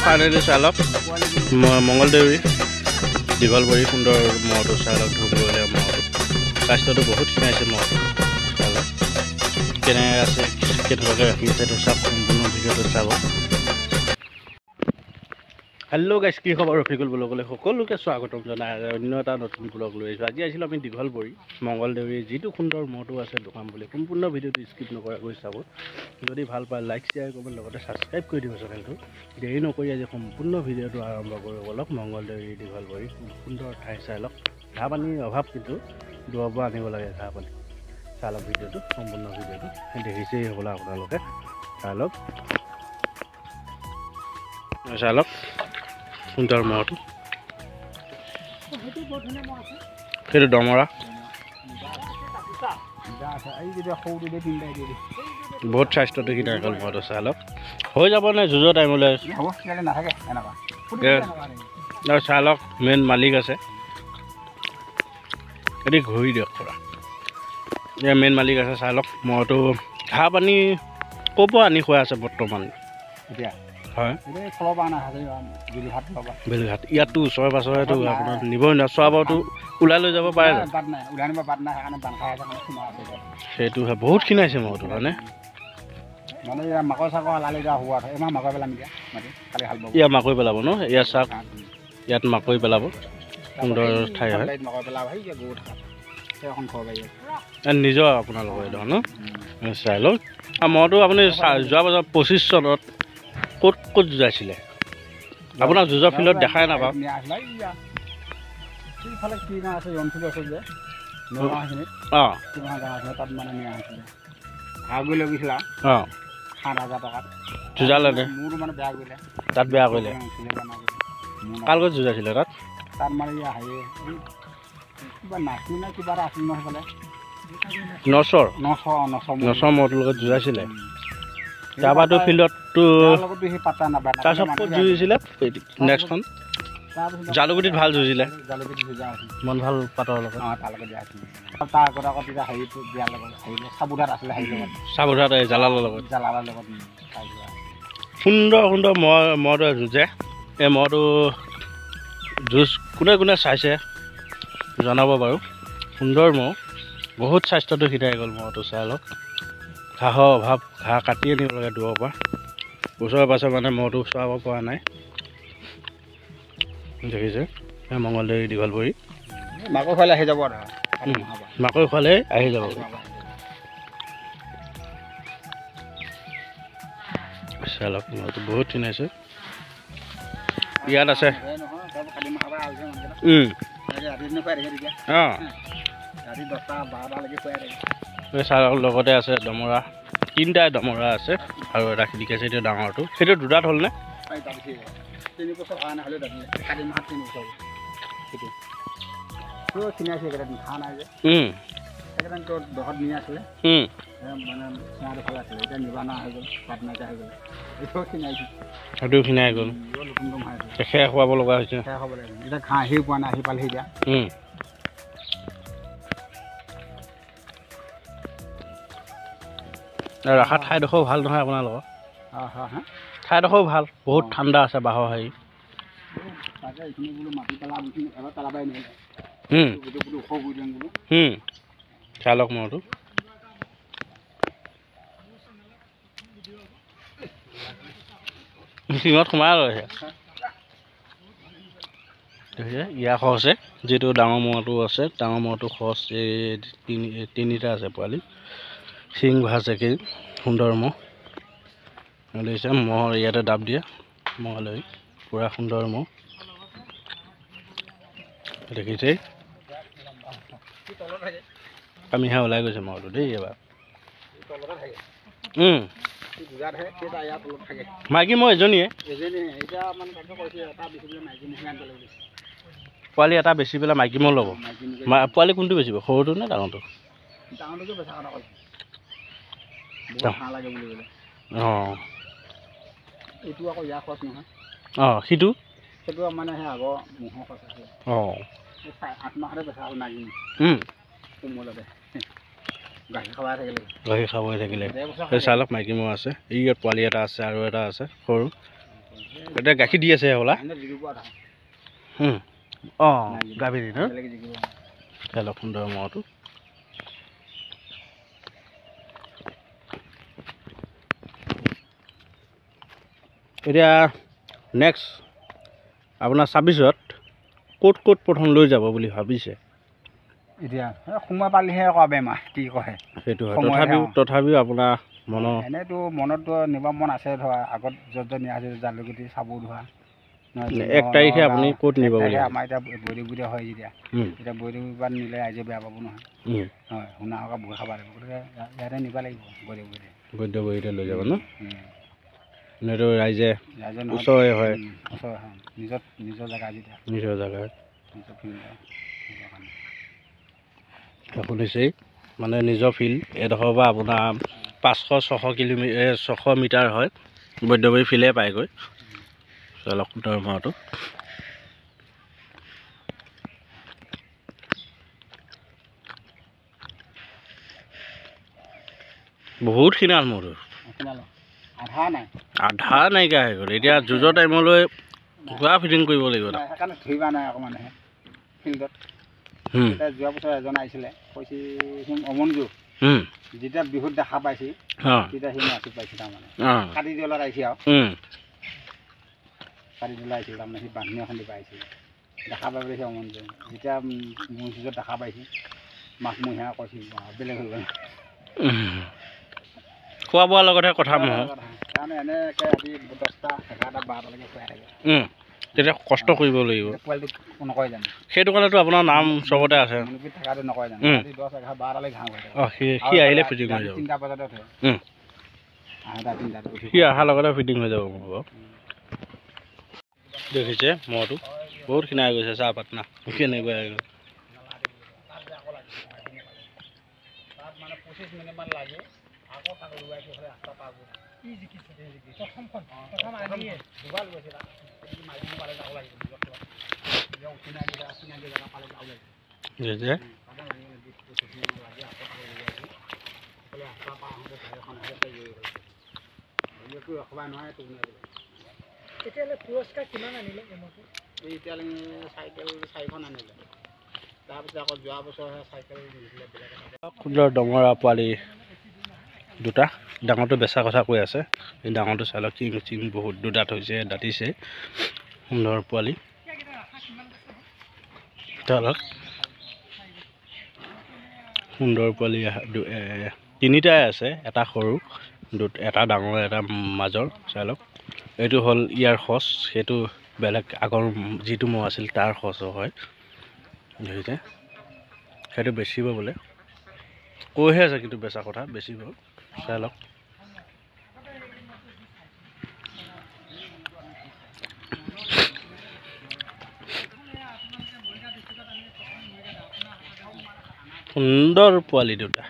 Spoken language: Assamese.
ফাইনেলি চাই লওক মংগলদেৱী দীঘলবৰী সুন্দৰ মহটো চাই লওক ধুবুৰীয়া মহটো স্বাস্থ্যটো বহুত খিনাইছে মহটো চাই লওক কেনেকৈ আছে কেনেকুৱাকৈ ৰাখিছে এইটো চাওক সম্পূৰ্ণ ভিডিঅ'টো চাব। হেল্ল' গাইছ, কি খবৰ? ৰফিকুল ব্লগলৈ সকলোকে স্বাগতম জনাই অন্য এটা নতুন ব্লগ লৈ আহিছোঁ। আজি আহিছিলোঁ আমি দীঘলবৰী মংগলদেৱীৰ যিটো সুন্দৰ মহটো আছে দোকান বুলি। সম্পূৰ্ণ ভিডিঅ'টো স্কিপ নকৰাকৈ চাব। যদি ভাল পায় লাইক শ্বেয়াৰ কৰিব, লগতে ছাবস্ক্ৰাইব কৰি দিব চেনেলটো। দেৰি নকৰি আজি সম্পূৰ্ণ ভিডিঅ'টো আৰম্ভ কৰিব বলক। মংগলদেৱী দীঘলবৰী সুন্দৰ ঠাই চাই লওক। ঘাঁহ পানীৰ অভাৱ, কিন্তু দূৰৰ পৰা আনিব লাগে ঘাঁহ পানী। চাই লওক ভিডিঅ'টো, সম্পূৰ্ণ ভিডিঅ'টো দেখিছেই হ'বলা আপোনালোকে। চাই লওক সুন্দৰ মহটো, সেইটো দমৰা বহুত স্বাস্থ্যটো কিনা গ'ল মহটো। চাই লওক হৈ যাব নে যুঁজৰ টাইমলৈ চাই লওক। মেইন মালিক আছে, এটি ঘূৰি দিয়ক পৰা এয়া মেইন মালিক আছে। চাই লওক মহটো ঘাঁহ পানী ক'ৰ পৰা আনি খুৱাই আছে বৰ্তমান এতিয়া? হয় বেলঘাট, ইয়াততো ওচৰে পাঁজৰেতো আপোনাৰ নিবই নোৱাৰে। চোৱাবতো ওলাই লৈ যাব পাৰে, সেইটো হয়। বহুত খিনাইছে মহটো হয়নে? ইয়াত মাকৈ পেলাব ন? ইয়াত চাওক, ইয়াত মাকৈ পেলাব। সুন্দৰ ঠাই হয়, নিজৰ আপোনালোকৰ এইডোখৰ ন? চাই লওক মহটো আপুনি যোৱা বছৰ 25 চনত ক'ত ক'ত যুঁজাইছিলে? আপোনাক যুঁজৰ ফিল্ডত দেখাই নাপাওঁ। অঁ যুঁজালে নে? তাত বেয়া কৰিলে। কাৰ লগত যুঁজাইছিলে তাত? নচৰ মহটোৰ লগত যুঁজাইছিলে। তাৰপৰাতো ফিল্ডততো তাৰপিছত ক'ত যুঁজিছিলে? নেক্সটখন জালুগুটিত ভাল যুঁজিলে, মন ভাল পাতৰ লগত। চাবুধাত জালালৰ লগত সুন্দৰ সুন্দৰ মহটো যুঁজে। এই মহটো যুঁজ কোনে কোনে চাইছে জনাব বাৰু। সুন্দৰ মহ, বহুত স্বাস্থ্যটো সিধাই গ'ল মহটো। চাই লওক ঘাঁহৰ অভাৱ, ঘাঁহ কাটি আনিব লাগে দূৰৰ পৰা। ওচৰে পাছৰে মানে মহটো চোৱাব পৰা নাই। দেখিছে মংগলদেৱী দীঘলবৰী মাকৈ খোৱালে আহি যাব, মাকৈ খোৱালে আহি যাব। চাই লওক মহটো বহুত খিনাইছে। ইয়াত আছে চালৰ লগতে আছে দমৰা, 3টা দমৰা আছে আৰু এটা খিৰিকাছে এইটো ডাঙৰটো। সেইটো দুটাত হ'লনে? সেইটো খিনাই গ'ল, খেৰ খুৱাব লগা হৈছে। ৰখা ঠাইডোখৰ ভাল নহয় আপোনালোকৰ? ঠাইডোখৰ ভাল, বহুত ঠাণ্ডা আছে, বাঁহৰ হেৰি। চাই লওক মহটো সিঙত সোমাই লৈছে। ইয়াৰ খৰচে যিটো ডাঙৰ মহটো আছে, ডাঙৰ মহটো খৰচ এই 3টা আছে পোৱালি। শিং ভাজ একেই সুন্দৰ মহ দেখিছে। মহৰ ইয়াতে ডাব দিয়ে মহলৈ, পূৰা সুন্দৰ মহ দেখিছেই। কামিহা ওলাই গৈছে মহটো দেই এবাৰ। মাইকী মহ এজনীয়ে, পোৱালি এটা বেচি পেলাই মাইকী মহ ল'ব। পোৱালি কোনটো বেচিব, সৰুটো নে ডাঙৰটো? অঁ অঁ সিটো মানে আগৰ অঁ গাখীৰ খাব থাকিলে এই চাই লওক মাইকী ম'হ আছে এই ইয়াত পোৱালি এটা আছে আৰু এটা আছে সৰু এতিয়া গাখীৰ দি আছে হ'লা অঁ গাভীৰ ন চাই লওক সুন্দৰ ম'হটো এতিয়া নেক্সট আপোনাৰ 26ত ক'ত প্ৰথম লৈ যাব বুলি ভাবিছে এতিয়া সময় পালিহে আকৌ বেমাৰ কি কয় সেইটো হয় তথাপিও আপোনাৰ মনৰ এনেইতো মনততো নিব মন আছে ধৰা আগত য'ত নিয়া আছে জালুকুটি চাবু ধৰা 1 তাৰিখে আপুনি ক'ত নিব বুলি আমাৰ এতিয়া বৈদুগুৰিতে হয় যেতিয়া এতিয়া বৈদুগুৰিৰ পৰা নিলে ৰাইজে বেয়া পাব নহয় হয় শুনা হকা বুঢ়া খাব লাগিব গতিকে ইয়াতে নিব লাগিব বৈদুগুৰিতে লৈ যাব ন এনেইতো ৰাইজে ওচৰে হয় নিজৰ জেগা যেতিয়া নিজৰ জেগা নিজৰ ফিল্ড শুনিছেই মানে নিজৰ ফিল্ড এডোখৰৰ পৰা আপোনাৰ 500-600 মিটাৰ হয় বৈদ্যবাৰী ফিল্ডে পায়গৈ অলপ সুন্দৰ ম'হটো বহুত খিনাল ম'হটো আধা নাইকিয়া হৈ গ'ল এতিয়া যুঁজৰ টাইমলৈ পুৰা ফিটিং কৰিব লাগিব সেইকাৰণে ধৰিবা নাই আকৌ মানুহে ফিল্ডত যোৱা বছৰ এজন আহিছিলে কৈছে অমনজু যেতিয়া বিহুত দেখা পাইছে তেতিয়া সি নাচি পাইছে তাৰমানে কাটি দিবলৈ আহিছে আৰু কাটি দিবলৈ আহিছিল তাৰমানে সি বান্ধনি এখন দিব আহিছিল দেখা পাই পেলাই সি অমনজু যেতিয়া মোৰ যুঁজত দেখা পাইছে মাছমহীয়া কৈছে বেলেগ হৈ গ'ল খোৱা বোৱাৰ লগতহে কথা ম'হ কাৰণে এনেকৈ ৰাতি 10টা 11টা 12টালৈকে খুৱাই থাকে তেতিয়া কষ্ট কৰিব লাগিব নকয় জানো সেইটো কাৰণেতো আপোনাৰ নাম চবতে আছে থকাটো নকয় জানো 10 11 12টালৈ ঘাঁহ হৈ থাকে সি আহিলে ফিটিং হৈ যাব 3টা বজাতে উঠে সি অহাৰ লগতে ফিটিং হৈ যাব ম'হ দেখিছে ম'হটো বহুত খিনাই গৈছে চাহপাত না কেনেকুৱা হৈ গ'ল মানে 25 মিনিটমান লাগে আকৌ তাক লুৱাইছে হ'লে ৰাস্তা পাৰ কৰি প্ৰথম আনিয়ে দুবাৰ গৈছিল মাৰিব পালে যাব লাগিব তেতিয়াহ'লে পুৰস্কাৰ কিমান আনিলে এতিয়ালৈ চাইকেল 4খন আনিলে তাৰপিছত আকৌ যোৱা বছৰহে চাইকেল নিদিলে সুন্দৰ ডমৰা পোৱালি দুটা ডাঙৰটো বেচা কথা কৈ আছে এই ডাঙৰটো চাই লওক কিং বহুত দুদাঁত হৈছে দাঁতিছে সুন্দৰ পোৱালি সুন্দৰ পোৱালি 3টাই আছে এটা সৰু এটা ডাঙৰ এটা মাজৰ চাই লওক এইটো হ'ল ইয়াৰ খৰচ সেইটো বেলেগ আগৰ যিটো ম'হ আছিল তাৰ খৰচ হয় ধৰিছে সেইটো বেচিব বোলে কৈহে আছে কিন্তু বেচা কথা বেচিব চাই লওক সুন্দৰ পোৱালি দুটা